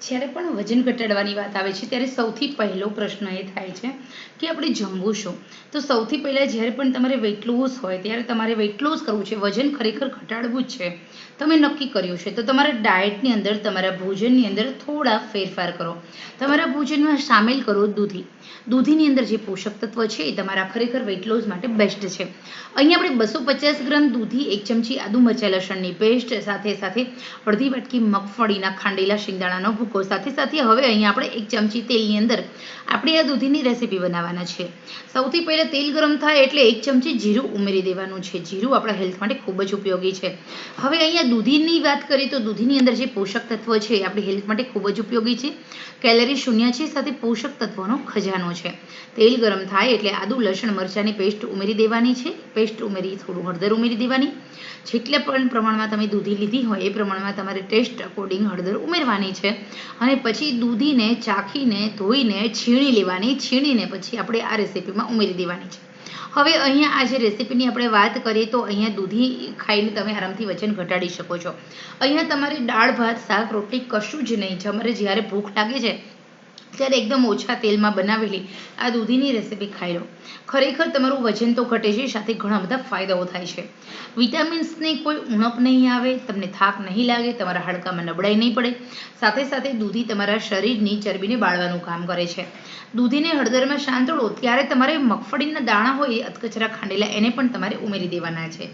જ્યારે પણ વજન ઘટાડવાની વાત આવે છે ત્યારે સૌથી પહેલો પ્રશ્ન એ થાય છે કે આપણે જમવું શું. તો સૌથી પહેલાં જ્યારે પણ તમારે વેઇટ લોસ હોય ત્યારે તમારે વેઇટ લોસ કરવું છે, વજન ખરેખર ઘટાડવું જ છે, તમે નક્કી કર્યું છે તો તમારા ડાયટની અંદર, તમારા ભોજનની અંદર થોડા ફેરફાર કરો. તમારા ભોજનમાં સામેલ કરો દૂધી. દૂધીની અંદર જે પોષક તત્વ છે એ તમારા ખરેખર વેઇટ લોસ માટે બેસ્ટ છે. અહીંયા આપણે 250 ગ્રામ દૂધી, 1 ચમચી આદુ મરચાં લસણની પેસ્ટ, સાથે સાથે અડધી વાટકી મગફળીના ખાંડેલા શિંગદાણાનો ભૂકો, સાથે સાથે હવે અહીંયા આપણે 1 ચમચી તેલની અંદર આપણે આ દૂધીની રેસીપી બનાવવાના છે. સૌથી પહેલાં તેલ ગરમ થાય એટલે 1 ચમચી જીરું ઉમેરી દેવાનું છે. જીરું આપણા હેલ્થ માટે ખૂબ જ ઉપયોગી છે. હવે અહીંયા દૂધીની વાત કરીએ તો દૂધીની અંદર જે પોષક તત્વ છે એ આપણી હેલ્થ માટે ખૂબ જ ઉપયોગી છે. કેલરી શૂન્ય છે, સાથે પોષક તત્વોનો ખજાનો છે. તેલ ગરમ થાય એટલે આદુ લસણ મરચાંની પેસ્ટ ઉમેરી દેવાની છે. પેસ્ટ ઉમેરી થોડું હળદર ઉમેરી દેવાની. જેટલા પણ પ્રમાણમાં તમે દૂધી લીધી હોય એ પ્રમાણમાં તમારે ટેસ્ટ અકોર્ડિંગ હળદર ઉમેરવાની છે. અને પછી દૂધીને ચાખીને ધોઈને છીણી લેવાની. છીણીને પછી આપણે આ રેસીપીમાં ઉમેરી દેવાની છે. હવે અહીંયા આ જે રેસીપીની આપણે વાત કરીએ તો અહીંયા દૂધી ખાઈને તમે આરામથી વજન ઘટાડી શકો છો. અહીંયા તમારે દાળ ભાત શાક રોટલી કશું જ નહીં. તમારે જ્યારે ભૂખ લાગે છે ત્યારે એકદમ ઓછા તેલમાં બનાવેલી આ દૂધીની રેસીપી ખાઈ લો. ખરેખર તમારું વજન તો ઘટે છે, સાથે ઘણા બધા ફાયદાઓ થાય છે. વિટામિન્સની કોઈ ઉણપ નહીં આવે, તમને થાક નહીં લાગે, તમારા હાડકામાં નબળાઈ નહીં પડે. સાથે સાથે દૂધી તમારા શરીરની ચરબીને બાળવાનું કામ કરે છે. દૂધીને હળદરમાં સાંતળો ત્યારે તમારે મગફળીના દાણા હોય અધકચરા ખાંડેલા એને પણ તમારે ઉમેરી દેવાના છે.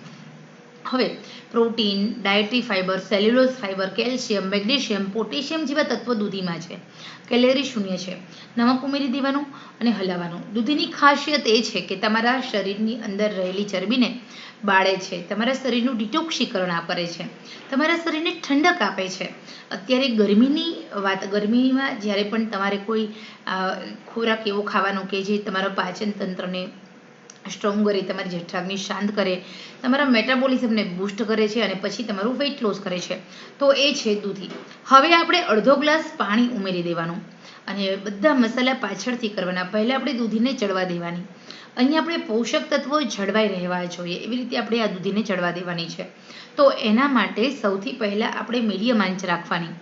હવે protein, dietary fibre, cellulose fibre, calcium, magnesium, potassium જેવા તત્વો દૂધીમાં છે. કેલેરી શૂન્ય છે. નમક ઉમેરી દેવાનું અને હલાવવાનું. દૂધીની ખાસિયત એ છે કે તમારા શરીરની અંદર રહેલી ચરબીને બાળે છે, તમારા શરીરનું ડિટોક્સિકરણ કરે છે, તમારા શરીરને ઠંડક આપે છે. અત્યારે ગરમીમાં જ્યારે પણ તમારે કોઈ ખોરાક એવો ખાવાનો કે જે તમારા પાચન તંત્રને સ્ટ્રોંગ કરે, તમારી જઠરાગ્નિ શાંત કરે, તમારા મેટાબોલિઝમને બૂસ્ટ કરે છે અને પછી તમારું વેઇટ લોસ કરે છે, તો એ છે દૂધી. હવે આપણે અડધો ગ્લાસ પાણી ઉમેરી દેવાનું અને બધા મસાલા પાછળથી કરવાના. પહેલાં આપણે દૂધીને ચડવા દેવાની. અહીંયા આપણે પોષક તત્વો જળવાઈ રહેવા જોઈએ એવી રીતે આપણે આ દૂધીને ચડવા દેવાની છે. તો એના માટે સૌથી પહેલાં આપણે મીડિયમ આંચ રાખવાની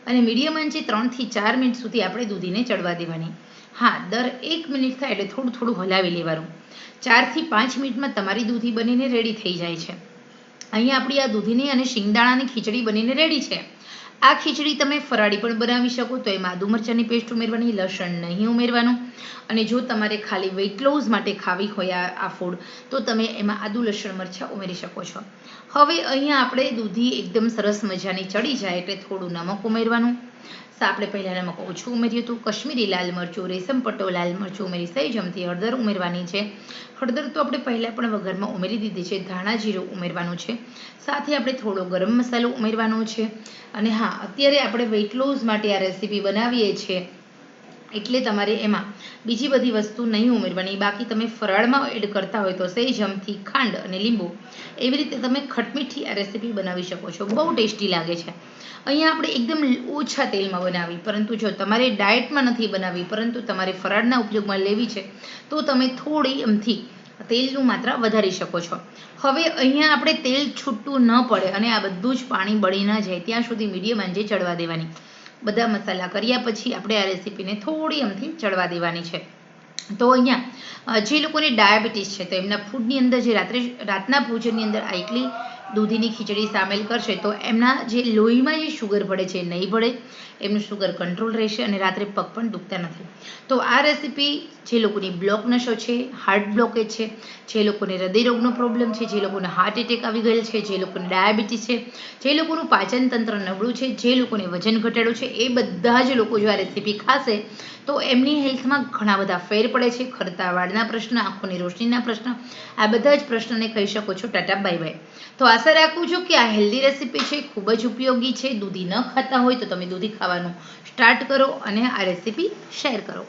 અને મીડિયમ આંચે 3 થી 4 મિનિટ સુધી આપણે દૂધીને ચડવા દેવાની. હા, દર 1 મિનિટ થાય એટલે થોડું થોડું હલાવી લેવાનું. 4 થી 5 મિનિટમાં તમારી દૂધી બનીને રેડી થઈ જાય છે. અહીંયા આપણી આ દૂધીની અને શિંગદાણાની ખીચડી બનીને રેડી છે. આ ખીચડી તમે ફરાળી પણ બનાવી શકો. તો એમાં આદુ મરચાંની પેસ્ટ ઉમેરવાની, લસણ નહીં ઉમેરવાનું. અને જો તમારે ખાલી વેઇટ લોસ માટે ખાવી હોય આ ફૂડ તો તમે એમાં આદુ લસણ મરચાં ઉમેરી શકો છો. હવે અહીંયા આપણે દૂધી એકદમ સરસ મજાની ચડી જાય એટલે થોડું નમક ઉમેરવાનું. આપણે પહેલાં નમક ઓછું ઉમેર્યું હતું. કશ્મીરી લાલ મરચું, રેશમ પટ્ટો લાલ મરચું ઉમેરી સહી ચમચી હળદર ઉમેરવાની છે. હળદર તો આપણે પહેલાં પણ વઘારમાં ઉમેરી દીધી છે. ધાણા જીરું ઉમેરવાનું છે. સાથે આપણે થોડો ગરમ મસાલો ઉમેરવાનો છે. અને હા, અત્યારે આપણે વેઇટ લોસ માટે આ રેસીપી બનાવીએ છીએ એટલે તમારે એમાં બીજી બધી વસ્તુ નહીં ઉમેરવાની. બાકી તમે ફરાળમાં એડ કરતા હોય તો સહી ચમચી ખાંડ અને લીંબુ એવી રીતે તમે ખટમીઠી આ રેસીપી બનાવી શકો છો. બહુ ટેસ્ટી લાગે છે. અહીંયા આપણે એકદમ ઓછા તેલમાં બનાવી, પરંતુ જો તમારે ડાયટમાં નથી બનાવી પરંતુ તમારે ફરાળના ઉપયોગમાં લેવી છે તો તમે થોડી એમથી તેલનું માત્રા વધારી શકો છો. હવે અહીંયા આપણે તેલ છૂટું ન પડે અને આ બધું જ પાણી બળી ન જાય ત્યાં સુધી મીડિયમ આંચે ચડવા દેવાની. બધા મસાલા કર્યા પછી આપણે આ રેસીપીને થોડી એમથી ચડવા દેવાની છે. તો અહીંયા જે લોકોને ડાયાબિટીસ છે તો એમના ફૂડની અંદર જે રાતના ભોજનની અંદર આ એકલી દૂધીની ખીચડી સામેલ કરશે તો એમના જે લોહીમાં જે શુગર ભળે છે નહીં ભળે, એમનું શુગર કંટ્રોલ રહેશે અને રાત્રે પગ પણ દુખતા નથી. તો આ રેસીપી જે લોકોની બ્લોક નસો છે, હાર્ટ બ્લોકેજ છે, જે લોકોને હૃદયરોગનો પ્રોબ્લેમ છે, જે લોકોને હાર્ટ એટેક આવી ગયેલ છે, જે લોકોને ડાયાબિટીસ છે, જે લોકોનું પાચન તંત્ર નબળું છે, જે લોકોને વજન ઘટાડવું છે, એ બધા જ લોકો જો આ રેસીપી ખાશે તો એમની હેલ્થમાં ઘણા બધા ફેર પડે છે. ખરતા વાળના પ્રશ્ન, આંખોની રોશનીના પ્રશ્ન, આ બધા જ પ્રશ્નને કહી શકો છો ટાટા બાય બાય. તો આશા રાખું છું કે આ હેલ્ધી રેસીપી છે, ખૂબ જ ઉપયોગી છે. દૂધી ન ખાતા હોય તો તમે દૂધી ખાવાનું સ્ટાર્ટ કરો અને આ રેસીપી શેર કરો.